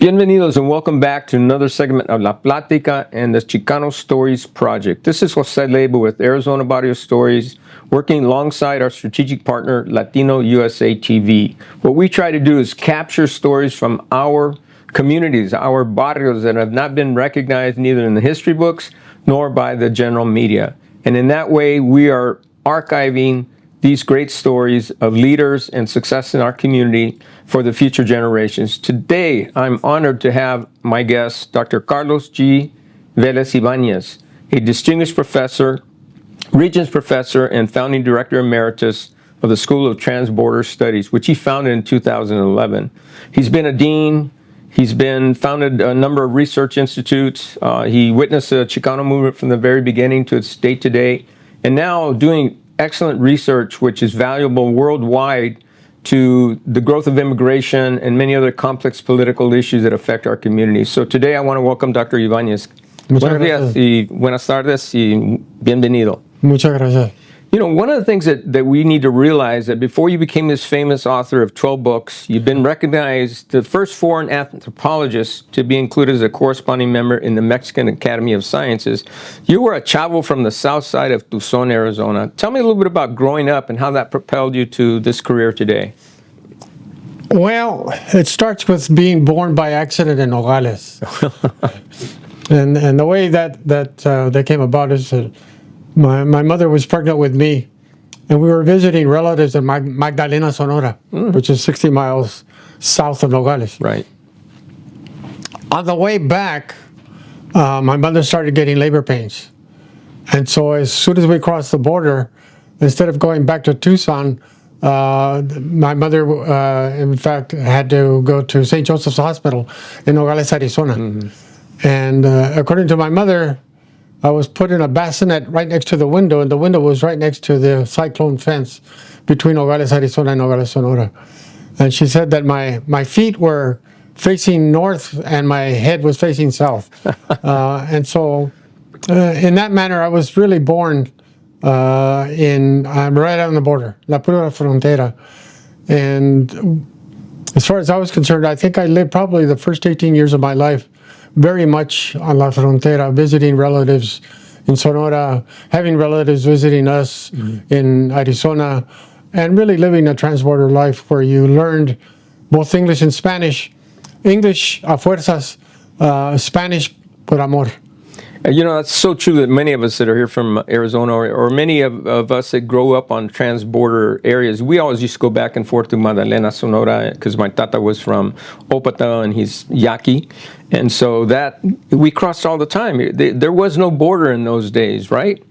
Bienvenidos and welcome back to another segment of La Plática and the Chicano Stories Project. This is Jose Leyva with Arizona Barrio Stories, working alongside our strategic partner, Latino USA TV. What we try to do is capture stories from our communities, our barrios that have not been recognized neither in the history books nor by the general media. And in that way, we are archiving these great stories of leaders and success in our community for the future generations. Today, I'm honored to have my guest, Dr. Carlos G. Vélez-Ibáñez, a distinguished professor, Regents Professor, and founding Director Emeritus of the School of Transborder Studies, which he founded in 2011. He's been a dean. He's founded a number of research institutes. He witnessed the Chicano movement from the very beginning to its date today, and now doing excellent research, which is valuable worldwide to the growth of immigration and many other complex political issues that affect our community. So today I want to welcome Dr. Ibáñez. Buenos días y buenas tardes y bienvenido. Muchas gracias. You know, one of the things that we need to realize that before you became this famous author of 12 books, you've been recognized the first foreign anthropologist to be included as a corresponding member in the Mexican Academy of Sciences. You were a chavo from the south side of Tucson, Arizona. Tell me a little bit about growing up and how that propelled you to this career today. Well, it starts with being born by accident in Nogales. and the way that came about is that my mother was pregnant with me, and we were visiting relatives in Magdalena, Sonora, which is 60 miles south of Nogales. Right. On the way back, my mother started getting labor pains. And so as soon as we crossed the border, instead of going back to Tucson, my mother, in fact, had to go to St. Joseph's Hospital in Nogales, Arizona. Mm-hmm. And according to my mother, I was put in a bassinet right next to the window, and the window was right next to the cyclone fence between Nogales, Arizona and Nogales, Sonora. And she said that my feet were facing north and my head was facing south. And so in that manner, I was really born right on the border, La Pura Frontera. And as far as I was concerned, I think I lived probably the first 18 years of my life very much on La Frontera, visiting relatives in Sonora, having relatives visiting us in Arizona, and really living a transborder life where you learned both English and Spanish. English a fuerzas, Spanish por amor. You know, that's so true that many of us that are here from Arizona or many of us that grow up on transborder areas, we always used to go back and forth to Magdalena, Sonora, because my tata was from Opata and he's Yaqui. And so that we crossed all the time. There was no border in those days, right?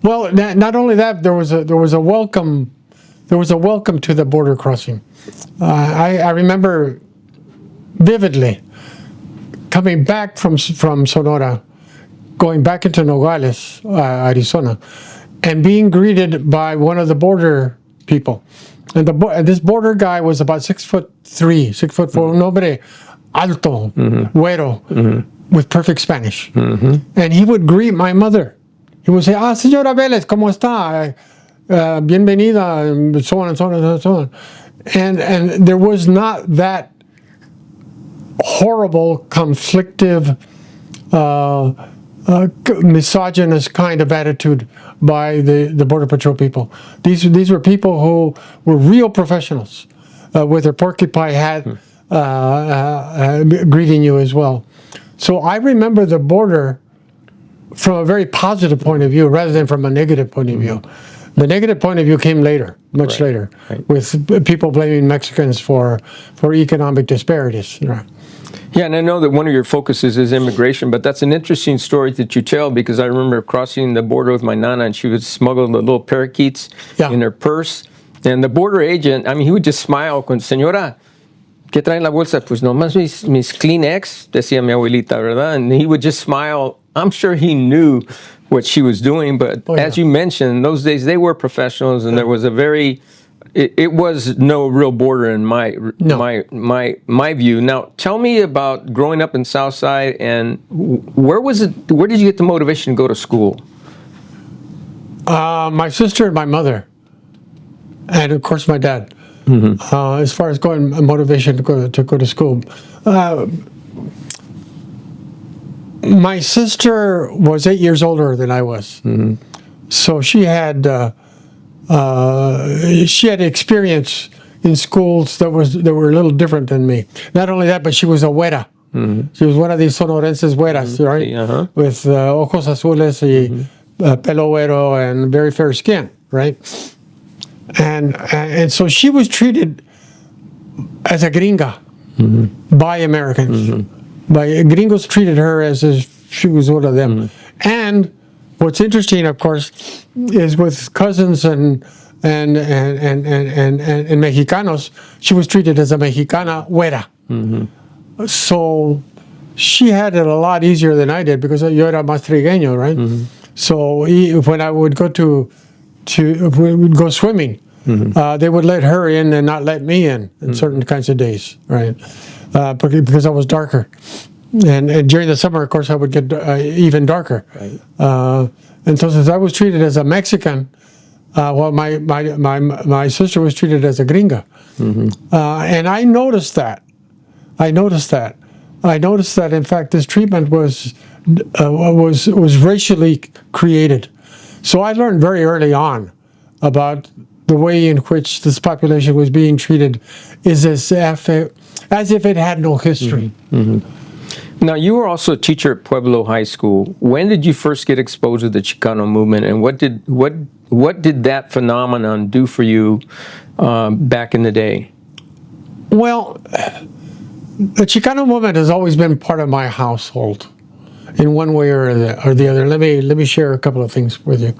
Well, not only that, there was a welcome to the border crossing. I remember vividly coming back from Sonora, going back into Nogales, Arizona, and being greeted by one of the border people. And this border guy was about 6'3", 6'4", nombre alto, güero, with perfect Spanish. And he would greet my mother. He would say, señora Vélez, ¿cómo está? Bienvenida, and so on and so on and so on. And there was not that horrible, conflictive, misogynist kind of attitude by the Border Patrol people. These were people who were real professionals with their porcupine hat greeting you as well. So I remember the border from a very positive point of view rather than from a negative point of view. The negative point of view came later, much later, with people blaming Mexicans for economic disparities. Right. Yeah, and I know that one of your focuses is immigration, but that's an interesting story that you tell because I remember crossing the border with my nana and she would smuggle the little parakeets in her purse. And the border agent, I mean, he would just smile con, señora, ¿qué trae en la bolsa? Pues nomás mis Kleenex, decía mi abuelita, ¿verdad? And he would just smile. I'm sure he knew what she was doing, but as you mentioned, in those days they were professionals and there was a very... It was no real border in my view. Now, tell me about growing up in Southside and where did you get the motivation to go to school? My sister and my mother, and of course my dad. As far as motivation to go to school, My sister was 8 years older than I was, so she had experience in schools that were a little different than me. Not only that, but she was a güera. She was one of these sonorenses güeras, right? Uh-huh. With ojos azules y pelo güero and very fair skin, right? And so she was treated as a gringa by Americans. By gringos treated her as if she was one of them. And what's interesting, of course, is with cousins and Mexicanos, she was treated as a Mexicana güera. So she had it a lot easier than I did because yo era más trigueño, right? So when I would go we would go swimming, they would let her in and not let me in certain kinds of days, right? Because I was darker. And during the summer, of course, I would get even darker. Right. And so since I was treated as a Mexican, while my sister was treated as a gringa. And I noticed that. I noticed that, in fact, this treatment was racially created. So I learned very early on about the way in which this population was being treated is as if it had no history. Now, you were also a teacher at Pueblo High School. When did you first get exposed to the Chicano movement, and what did that phenomenon do for you back in the day? Well, the Chicano movement has always been part of my household, in one way or the other. Let me share a couple of things with you.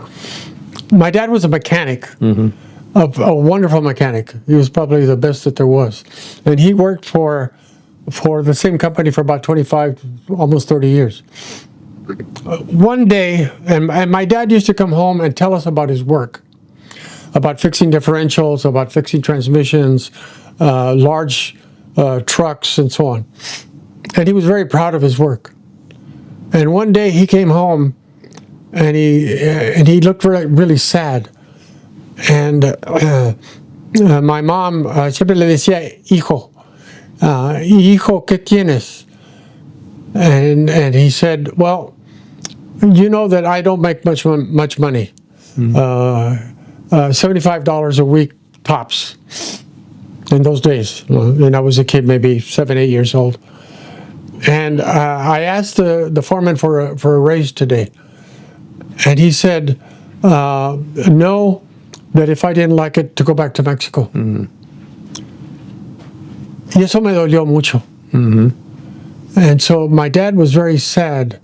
My dad was a mechanic, a wonderful mechanic. He was probably the best that there was, and he worked for the same company for about 25, almost 30 years. One day, and my dad used to come home and tell us about his work, about fixing differentials, about fixing transmissions, large trucks, and so on. And he was very proud of his work. And one day he came home, and he looked really sad. And my mom siempre le decía, hijo. Hijo, ¿qué tienes? And he said, well, you know that I don't make much money. $75 a week tops in those days. And I was a kid, maybe 7, 8 years old. And I asked the foreman for a raise today. And he said, no, that if I didn't like it, to go back to Mexico. Y eso me dolió mucho. And so my dad was very sad.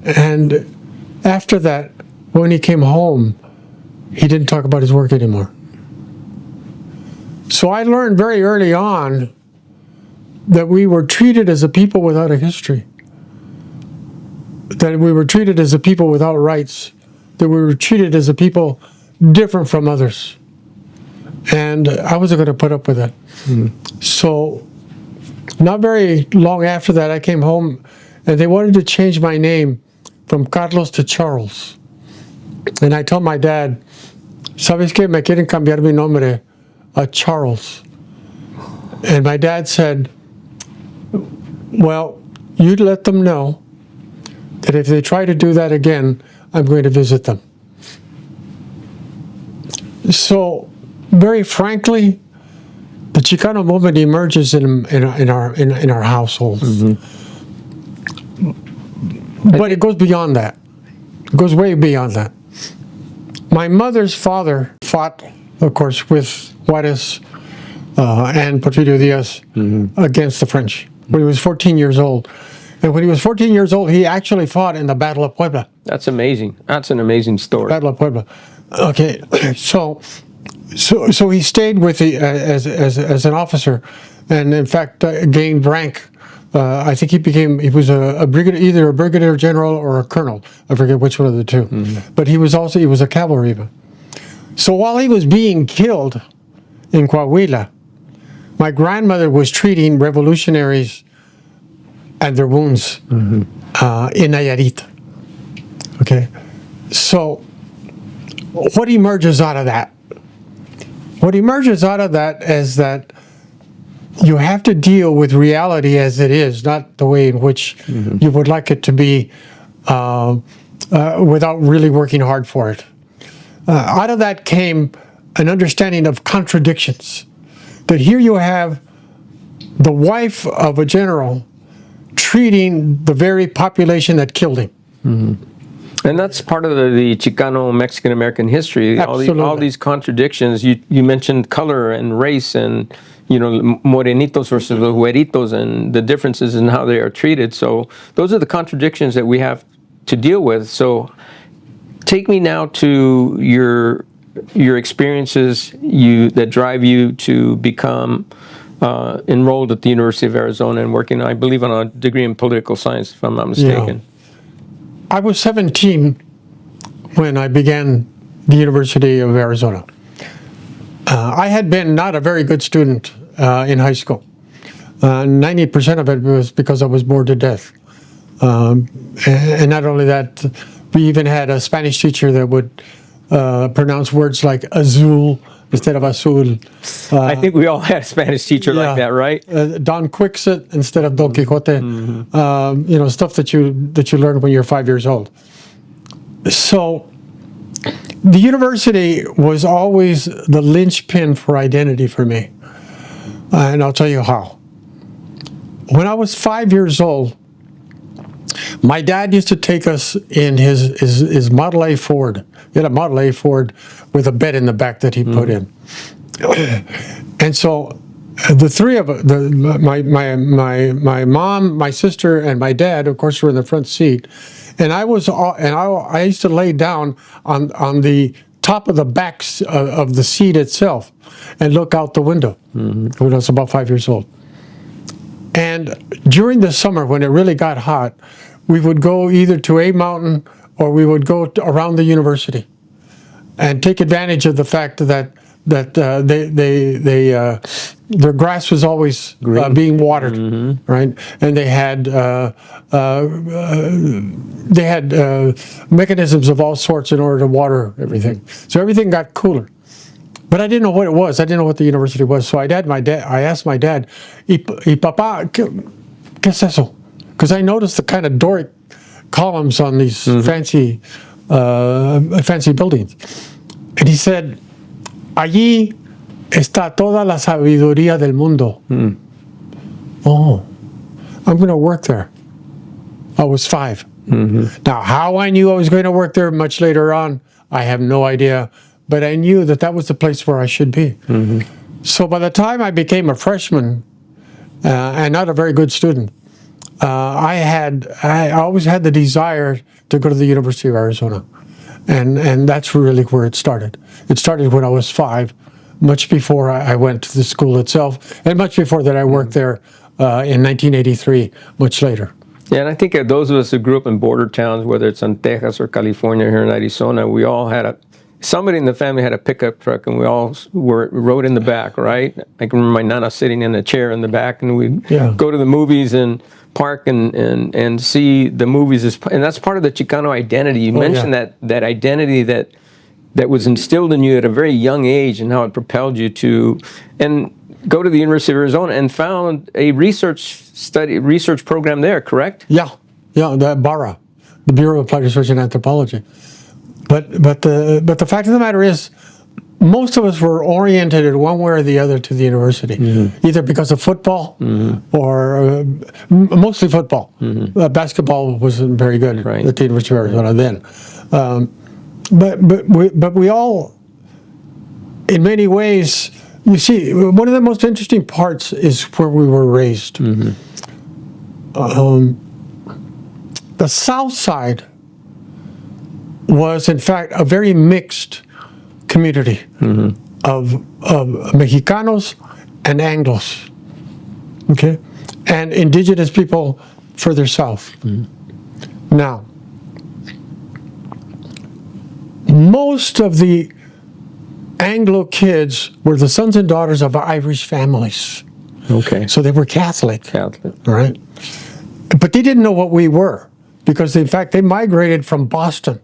And after that, when he came home, he didn't talk about his work anymore. So I learned very early on that we were treated as a people without a history. That we were treated as a people without rights. That we were treated as a people different from others. And I wasn't going to put up with that. So not very long after that, I came home, and they wanted to change my name from Carlos to Charles. And I told my dad, ¿sabes qué? Me quieren cambiar mi nombre a Charles. And my dad said, well, you let them know that if they try to do that again, I'm going to visit them. So, very frankly, the Chicano movement emerges in our households. But it goes beyond that. It goes way beyond that. My mother's father fought, of course, with Juarez and Porfirio Diaz against the French when he was 14 years old. And when he was 14 years old, he actually fought in the Battle of Puebla. That's amazing. That's an amazing story. Battle of Puebla. Okay, so he stayed with as an officer, and in fact gained rank. I think he was a brigadier, either a brigadier general or a colonel. I forget which one of the two. But he was a cavalryman. So while he was being killed in Coahuila, my grandmother was treating revolutionaries and their wounds in Nayarit. Okay, so what emerges out of that? What emerges out of that is that you have to deal with reality as it is, not the way in which you would like it to be, without really working hard for it. Out of that came an understanding of contradictions. That here you have the wife of a general treating the very population that killed him. And that's part of the Chicano Mexican-American history. Absolutely. All these contradictions. You mentioned color and race and, morenitos versus los güeritos and the differences in how they are treated. So those are the contradictions that we have to deal with. So take me now to your experiences that drive you to become enrolled at the University of Arizona and working, I believe, on a degree in political science, if I'm not mistaken. Yeah. I was 17 when I began the University of Arizona. I had been not a very good student in high school. 90% of it was because I was bored to death. And not only that, we even had a Spanish teacher that would pronounce words like azul instead of azul. I think we all had a Spanish teacher like that, right? Don Quixote instead of Don Quixote. Stuff that you learn when you're 5 years old. So the university was always the linchpin for identity for me. And I'll tell you how. When I was 5 years old, my dad used to take us in his Model A Ford. He had a Model A Ford with a bed in the back that he put in. And so the three of us, my mom, my sister, and my dad, of course, were in the front seat. And I used to lay down on the top of the backs of the seat itself and look out the window when I was about 5 years old. And during the summer, when it really got hot, we would go either to a mountain or we would go around the university and take advantage of the fact that their grass was always being watered, right? And they had mechanisms of all sorts in order to water everything. So everything got cooler. But I didn't know what it was. I didn't know what the university was. So I asked my dad, "Y papá, ¿qué es eso?" Because I noticed the kind of Doric columns on these fancy buildings. And he said, "Allí está toda la sabiduría del mundo." Oh, I'm going to work there. I was 5. Now, how I knew I was going to work there much later on, I have no idea. But I knew that was the place where I should be. So by the time I became a freshman, and not a very good student, I always had the desire to go to the University of Arizona. And that's really where it started. It started when I was 5, much before I went to the school itself, and much before that I worked there in 1983, much later. Yeah, and I think those of us who grew up in border towns, whether it's in Texas or California, here in Arizona, we all had somebody in the family had a pickup truck, and we all rode in the back, right? I can remember my nana sitting in a chair in the back, and we'd go to the movies and park and see the movies. And that's part of the Chicano identity. You mentioned that identity that was instilled in you at a very young age, and how it propelled you to go to the University of Arizona and found a research program there, correct? Yeah, the BARA, the Bureau of Applied Research in Anthropology. But the fact of the matter is, most of us were oriented in one way or the other to the university, either because of football or mostly football. Basketball wasn't very good at the University of Arizona then. But we all, in many ways, you see, one of the most interesting parts is where we were raised. The South Side was, in fact, a very mixed community of Mexicanos and Anglos, okay, and indigenous people further south. Now, most of the Anglo kids were the sons and daughters of Irish families. Okay. So they were Catholic. Right? But they didn't know what we were, because in fact they migrated from Boston.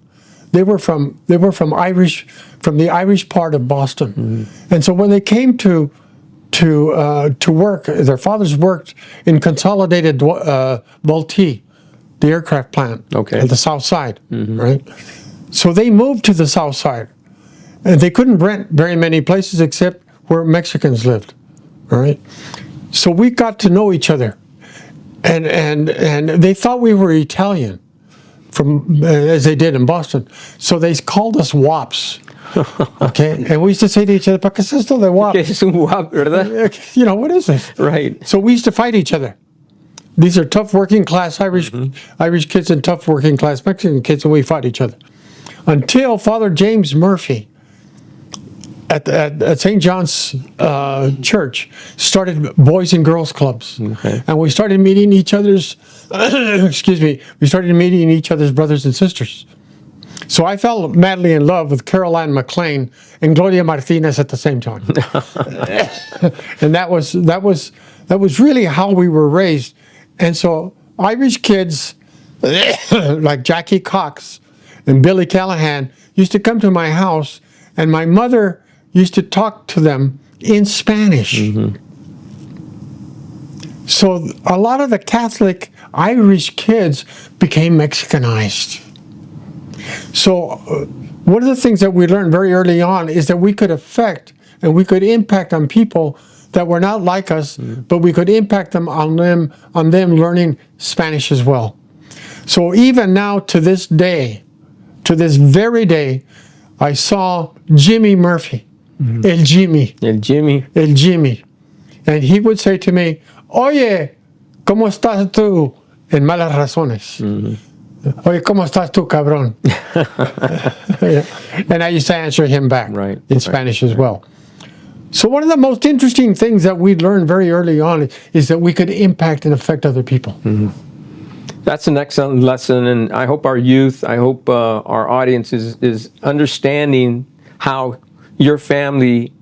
They were from the Irish part of Boston. And so when they came to to work. Their fathers worked in Consolidated Vultee, the aircraft plant Okay. at the south side, right? So they moved to the south side. And they couldn't rent very many places except where Mexicans lived, all right? So we got to know each other. And they thought we were Italian, from as they did in Boston. So they called us WAPs. Okay, and we used to say to each other, "¿Para qué es esto de WAP?" Es un guap, ¿verdad? You know, what is this? Right. So we used to fight each other. These are tough working class Irish kids and tough working class Mexican kids, and we fought each other. Until Father James Murphy at St. John's Church started Boys and Girls Clubs. Okay. And we started meeting each other's, excuse me, we started meeting each other's brothers and sisters. So I fell madly in love with Caroline McLean and Gloria Martinez at the same time. And that was really how we were raised. And so Irish kids like Jackie Cox and Billy Callahan used to come to my house, and my mother used to talk to them in Spanish. So a lot of the Catholic Irish kids became Mexicanized. So one of the things that we learned very early on is that we could affect and we could impact on people that were not like us, but we could impact them on them learning Spanish as well. So even now to this day, to this very day, I saw Jimmy Murphy, El Jimmy. El Jimmy. El Jimmy. And he would say to me, "Oye, ¿cómo estás tú?" En malas razones. "Oye, ¿cómo estás tú, cabrón?" And I used to answer him back in Spanish as well. So one of the most interesting things that we learned very early on is that we could impact and affect other people. That's an excellent lesson, and I hope our youth, I hope our audience is understanding how your family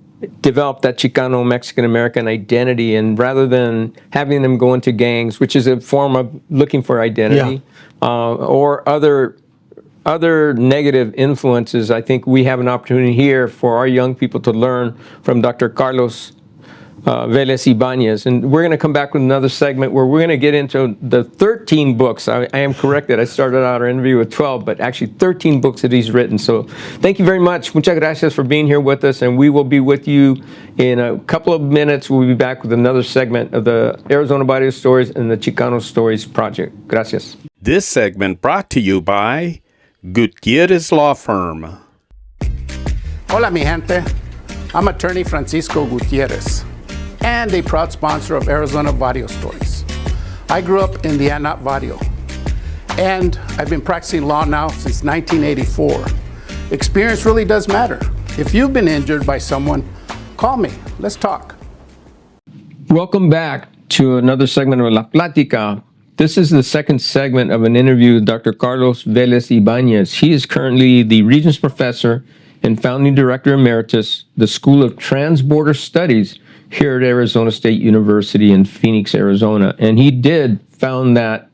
developed that Chicano Mexican-American identity, and rather than having them go into gangs, which is a form of looking for identity, or other negative influences, I think we have an opportunity here for our young people to learn from Dr. Carlos Vélez-Ibáñez. And we're going to come back with another segment where we're going to get into the 13 books. I am corrected. I started out our interview with 12, but actually 13 books that he's written. So thank you very much. Muchas gracias for being here with us. And we will be with you in a couple of minutes. We'll be back with another segment of the Arizona Barrio Stories and the Chicano Stories Project. Gracias. This segment brought to you by Gutierrez Law Firm. Hola, mi gente. I'm attorney Francisco Gutierrez and a proud sponsor of Arizona Barrio Stories. I grew up in the Anat Barrio, and I've been practicing law now since 1984. Experience really does matter. If you've been injured by someone, call me. Let's talk. Welcome back to another segment of La Plática. This is the second segment of an interview with Dr. Carlos Vélez-Ibáñez. He is currently the Regents Professor and Founding Director Emeritus, the School of Transborder Studies here at Arizona State University in Phoenix, Arizona. And he did found that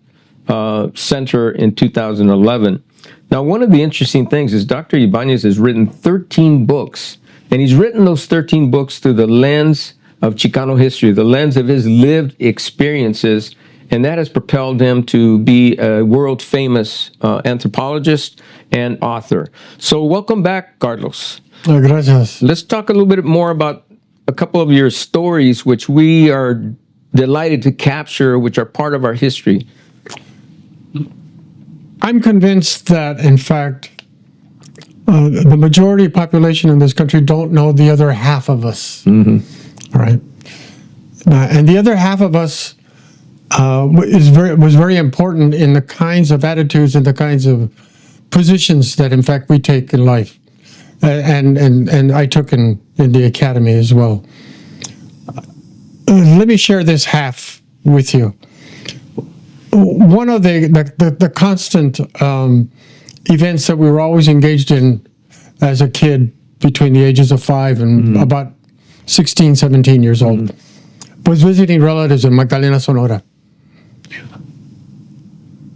center in 2011. Now, one of the interesting things is Dr. Ibáñez has written 13 books, and he's written those 13 books through the lens of Chicano history, the lens of his lived experiences, and that has propelled him to be a world-famous anthropologist and author. So welcome back, Carlos. Gracias. Let's talk a little bit more about a couple of your stories, which we are delighted to capture, which are part of our history. I'm convinced that, in fact, the majority population in this country don't know the other half of us. All right. And the other half of us was very important in the kinds of attitudes and the kinds of positions that, in fact, we take in life. And I took in the academy as well. Let me share this half with you. One of the constant events that we were always engaged in as a kid between the ages of 5 and about 16, 17 years old was visiting relatives in Magdalena, Sonora.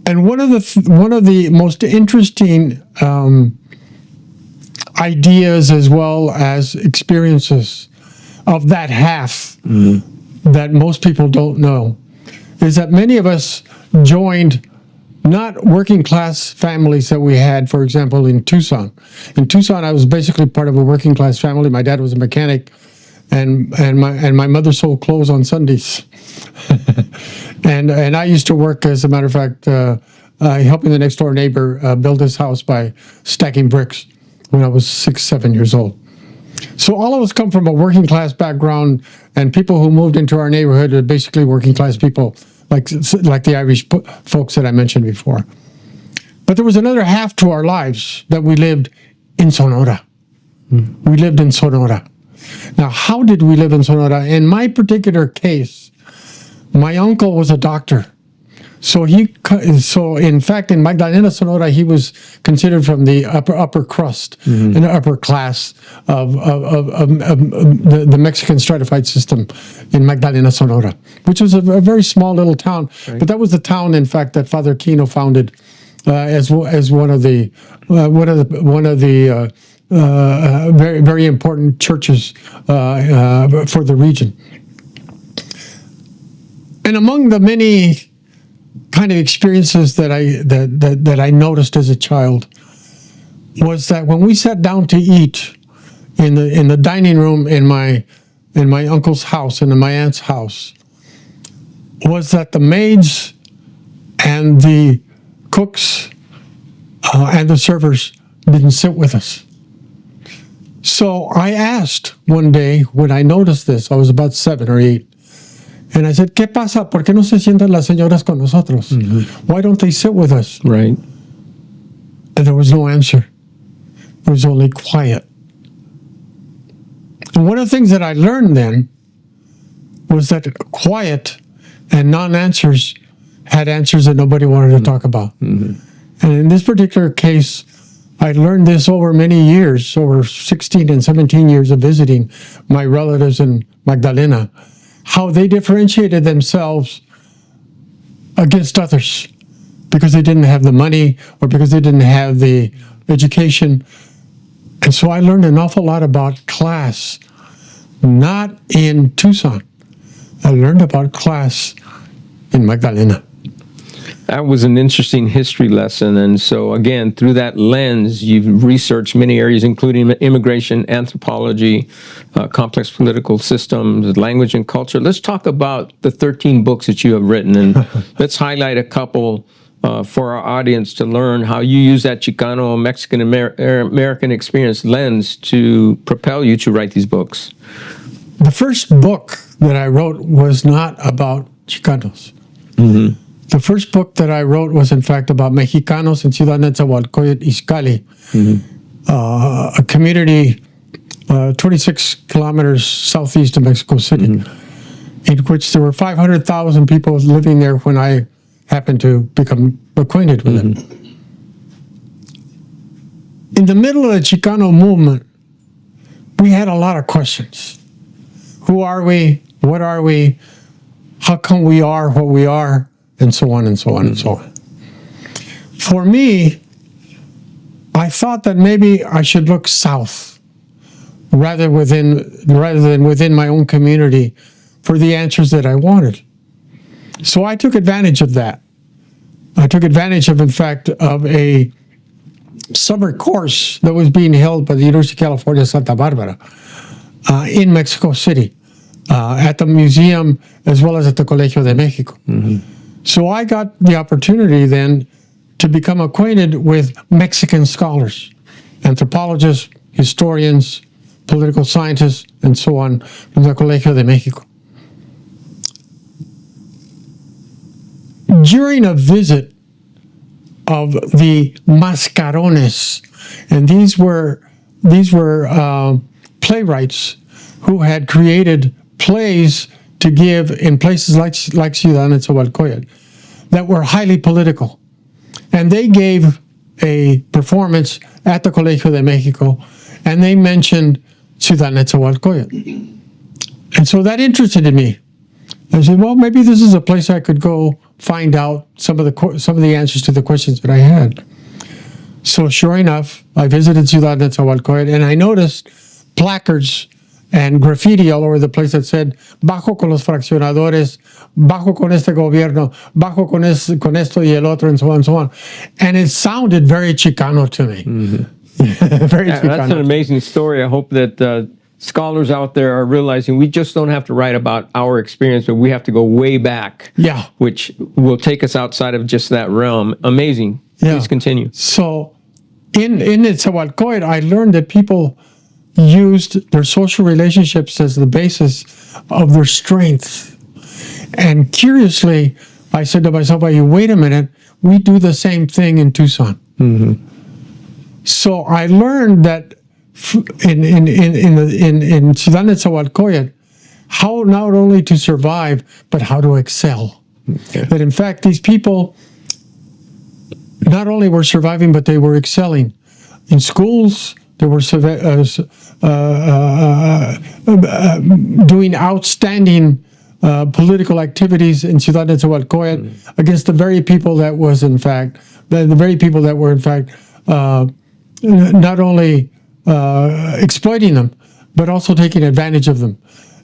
And one of the most interesting ideas as well as experiences of that half that most people don't know is that many of us joined not working class families that we had, for example, in Tucson. In Tucson, I was basically part of a working class family. My dad was a mechanic, and my mother sold clothes on Sundays. and I used to work, as a matter of fact, helping the next door neighbor build his house by stacking bricks when I was 6, 7 years old. So all of us come from a working class background, and people who moved into our neighborhood are basically working class people, like the Irish folks that I mentioned before. But there was another half to our lives that we lived in Sonora. We lived in Sonora. Now, how did we live in Sonora? In my particular case, my uncle was a doctor. So in fact, in Magdalena, Sonora, he was considered from the upper crust and the upper class of the Mexican stratified system in Magdalena, Sonora, which was a very small little town. Right. But that was the town, in fact, that Father Kino founded as one of the very very important churches for the region. And among the many kind of experiences that I noticed as a child was that when we sat down to eat in the dining room in my uncle's house and in my aunt's house, was that the maids and the cooks and the servers didn't sit with us. So I asked one day when I noticed this, I was about 7 or 8, and I said, ¿Qué pasa? ¿Por qué no se sientan las señoras con nosotros? Why don't they sit with us? Right. And there was no answer. There was only quiet. And one of the things that I learned then was that quiet and non-answers had answers that nobody wanted to talk about. And in this particular case, I learned this over many years, over 16 and 17 years of visiting my relatives in Magdalena, how they differentiated themselves against others because they didn't have the money or because they didn't have the education. And so I learned an awful lot about class, not in Tucson. I learned about class in Magdalena. That was an interesting history lesson. And so, again, through that lens, you've researched many areas, including immigration, anthropology, complex political systems, language and culture. Let's talk about the 13 books that you have written, and let's highlight a couple for our audience to learn how you use that Chicano, Mexican, American experience lens to propel you to write these books. The first book that I wrote was not about Chicanos. The first book that I wrote was, in fact, about Mexicanos in Ciudad Nezahualcóyotl, Izcalli, a community 26 kilometers southeast of Mexico City, in which there were 500,000 people living there when I happened to become acquainted with them. In the middle of the Chicano movement, we had a lot of questions. Who are we? What are we? How come we are what we are? And so on and so on and so on. For me, I thought that maybe I should look south rather than within my own community for the answers that I wanted. So I took advantage of that. I took advantage of, in fact, of a summer course that was being held by the University of California, Santa Barbara, in Mexico City, at the museum as well as at the Colegio de Mexico. So I got the opportunity then to become acquainted with Mexican scholars, anthropologists, historians, political scientists, and so on from the Colegio de Mexico. During a visit of the Mascarones, and these were playwrights who had created plays to give in places like Ciudad Nezahualcóyotl that were highly political. And they gave a performance at the Colegio de Mexico, and they mentioned Ciudad Nezahualcóyotl. And so that interested me. I said, well, maybe this is a place I could go find out some of the answers to the questions that I had. So sure enough, I visited Ciudad Nezahualcóyotl, and I noticed placards and graffiti all over the place that said, bajo con los fraccionadores, bajo con este gobierno, bajo con esto y el otro, and so on and so on. And it sounded very Chicano to me. Very Chicano. That's an amazing story. I hope that scholars out there are realizing we just don't have to write about our experience, but we have to go way back. Yeah. Which will take us outside of just that realm. Amazing. Yeah. Please continue. So in Nezahualcóyotl, I learned that people used their social relationships as the basis of their strength. And curiously, I said to myself, wait a minute, we do the same thing in Tucson. So I learned that in Ciudad Nezahualcóyotl, how not only to survive, but how to excel. Okay. That in fact, these people not only were surviving, but they were excelling. In schools, they were doing outstanding political activities in Ciudad Nezahualcóyotl against the very people that was in fact, not only exploiting them, but also taking advantage of them.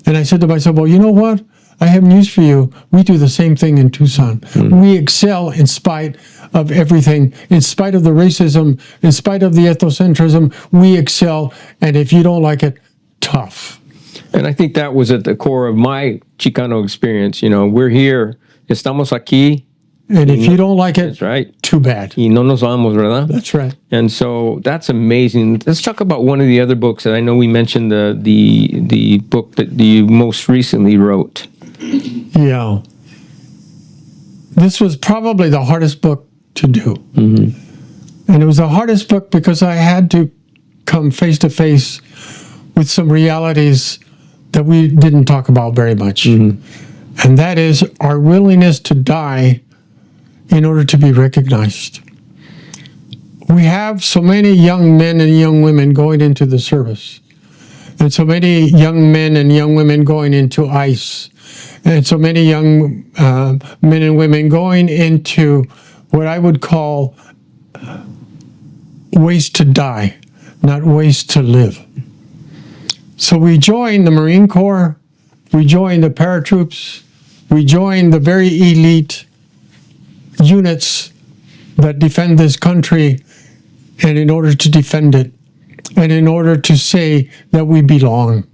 And I said to myself, well, you know what? I have news for you. We do the same thing in Tucson. We excel in spite of everything, in spite of the racism, in spite of the ethnocentrism. We excel, and if you don't like it, tough. And I think that was at the core of my Chicano experience. You know, we're here, estamos aquí. And if you don't like it, That's right. too bad. Y no nos vamos, ¿verdad? That's right. And so that's amazing. Let's talk about one of the other books that I know we mentioned, the book that you most recently wrote. Yeah. This was probably the hardest book to do. And it was the hardest book because I had to come face to face with some realities that we didn't talk about very much. And that is our willingness to die in order to be recognized. We have so many young men and young women going into the service, and so many young men and young women going into ICE, and so many young men and women going into what I would call ways to die, not ways to live. So we joined the Marine Corps, we joined the paratroops, we joined the very elite units that defend this country, and in order to defend it, and in order to say that we belong.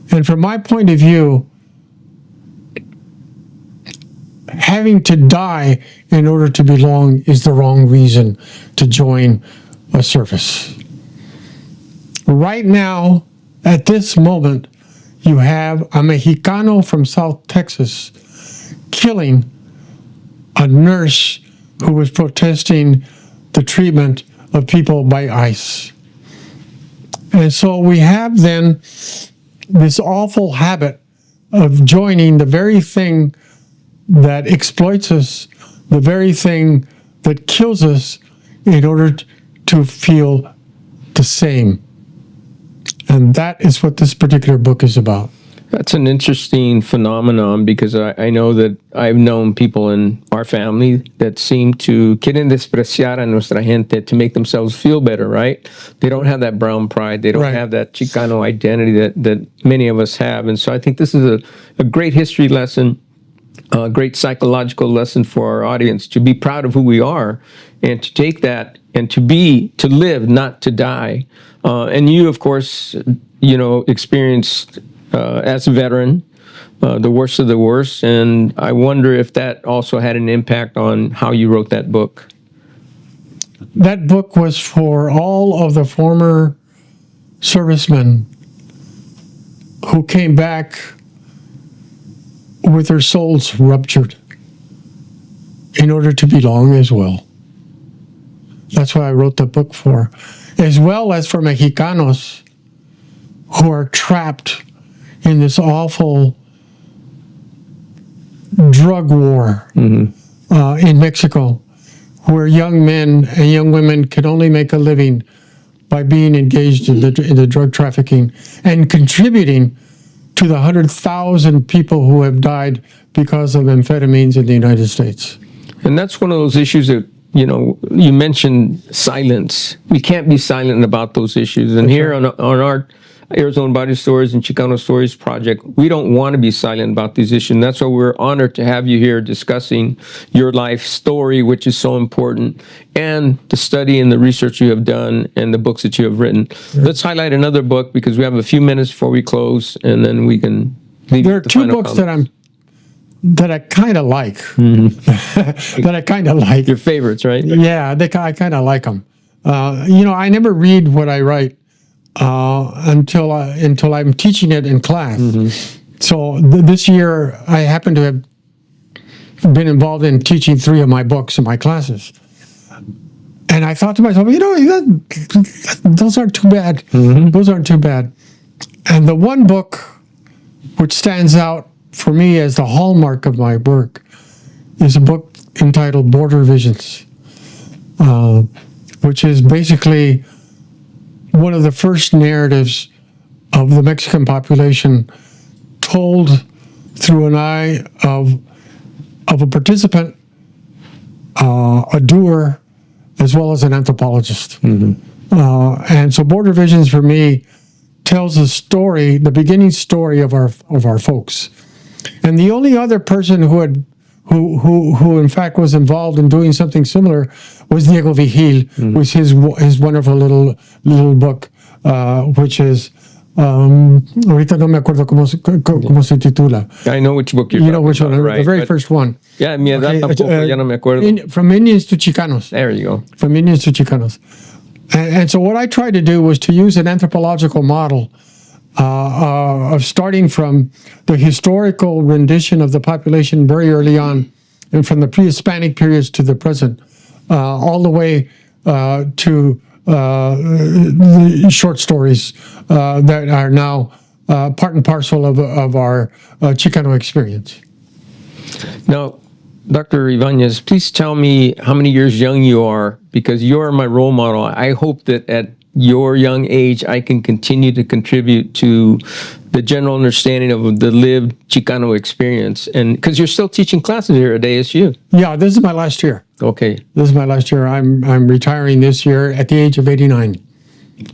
And from my point of view, having to die in order to belong is the wrong reason to join a service. Right now, at this moment, you have a Mexicano from South Texas killing a nurse who was protesting the treatment of people by ICE. And so we have then this awful habit of joining the very thing that exploits us, the very thing that kills us, in order to feel the same. And that is what this particular book is about. That's an interesting phenomenon because I know that I've known people in our family that seem to quieren despreciar a nuestra gente to make themselves feel better, right? They don't have that brown pride. They don't Right. have that Chicano identity that many of us have. And so I think this is a great history lesson, a great psychological lesson for our audience to be proud of who we are and to take that and to live, not to die. And you, of course, experienced as a veteran, the worst of the worst, and I wonder if that also had an impact on how you wrote that book. That book was for all of the former servicemen who came back with their souls ruptured in order to belong as well. That's what I wrote the book for, as well as for Mexicanos who are trapped in this awful drug war in Mexico, where young men and young women can only make a living by being engaged in the drug trafficking and contributing to the 100,000 people who have died because of amphetamines in the United States. And that's one of those issues that, you mentioned silence. We can't be silent about those issues. And here on our Arizona Body Stories and Chicano Stories Project, we don't want to be silent about these issues. And that's why we're honored to have you here discussing your life story, which is so important, and the study and the research you have done and the books that you have written. Let's highlight another book because we have a few minutes before we close, and then we can leave. There are two books that I kind of like. That I kind of like. Your favorites, right? Yeah, I kind of like them. I never read what I write until I'm teaching it in class. So this year, I happen to have been involved in teaching 3 of my books in my classes. And I thought to myself, those aren't too bad. Those aren't too bad. And the one book which stands out for me as the hallmark of my work is a book entitled Border Visions, which is basically one of the first narratives of the Mexican population told through an eye of a participant, a doer, as well as an anthropologist. And so Border Visions for me tells the story, the beginning story of our folks. And the only other person who in fact was involved in doing something similar was Diego Vigil, with his wonderful little book, which is ahorita no me acuerdo cómo se titula. I know which book you're You know which talking one, about, right? the very first one. Yeah, mi edad tampoco, ya no me acuerdo. From Indians to Chicanos. There you go. From Indians to Chicanos. And so what I tried to do was to use an anthropological model of starting from the historical rendition of the population very early on, and from the pre-Hispanic periods to the present, all the way to the short stories that are now part and parcel of our Chicano experience. Now, Dr. Ibáñez, please tell me how many years young you are, because you're my role model. I hope that at your young age, I can continue to contribute to the general understanding of the lived Chicano experience. And because you're still teaching classes here at ASU. Yeah, this is my last year. Okay. This is my last year. I'm retiring this year at the age of 89.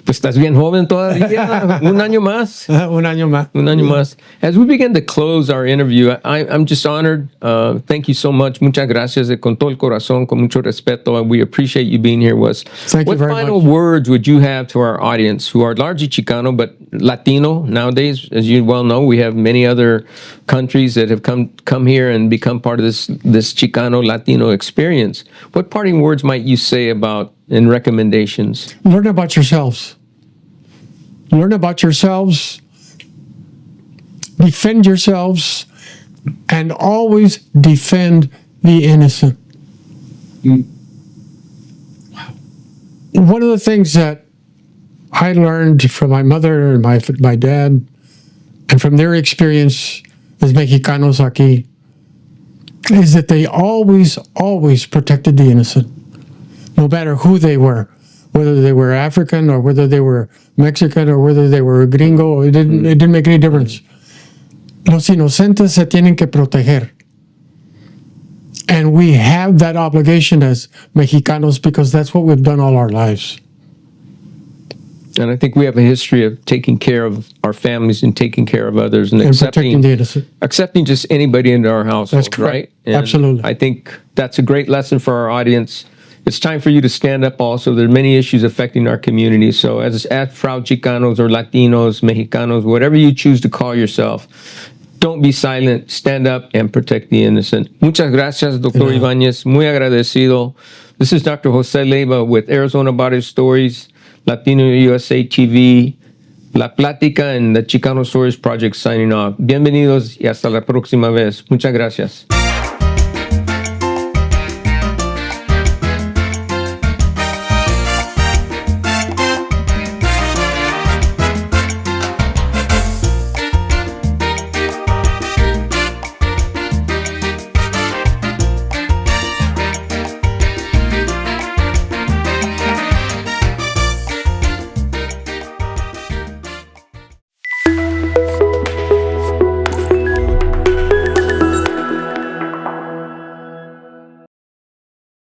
Pues estás bien joven todavía. Un año más. Un año más. Un año más. As we begin to close our interview, I'm just honored. Thank you so much. Muchas gracias. Con todo el corazón, con mucho respeto. We appreciate you being here with us. Thank you very What final much. words would you have to our audience who are largely Chicano, but Latino nowadays? As you well know, we have many other countries that have come here and become part of this Chicano Latino experience. What parting words might you say about and recommendations? Learn about yourselves. Learn about yourselves. Defend yourselves. And always defend the innocent. One of the things that I learned from my mother and my dad, and from their experience as Mexicanos aquí, is that they always protected the innocent. No matter who they were, whether they were African or whether they were Mexican or whether they were gringo, it didn't make any difference. Los inocentes se tienen que proteger. And we have that obligation as Mexicanos because that's what we've done all our lives. And I think we have a history of taking care of our families and taking care of others and protecting the innocent. accepting just anybody into our household. That's correct. Right? And Absolutely. I think that's a great lesson for our audience. It's time for you to stand up also. There are many issues affecting our community. So as proud Chicanos or Latinos, Mexicanos, whatever you choose to call yourself, don't be silent. Stand up and protect the innocent. Muchas gracias, Dr. Ibáñez. Muy agradecido. This is Dr. Jose Leyva with Arizona Body Stories, Latino USA TV, La Plática, and the Chicano Stories Project signing off. Bienvenidos y hasta la próxima vez. Muchas gracias.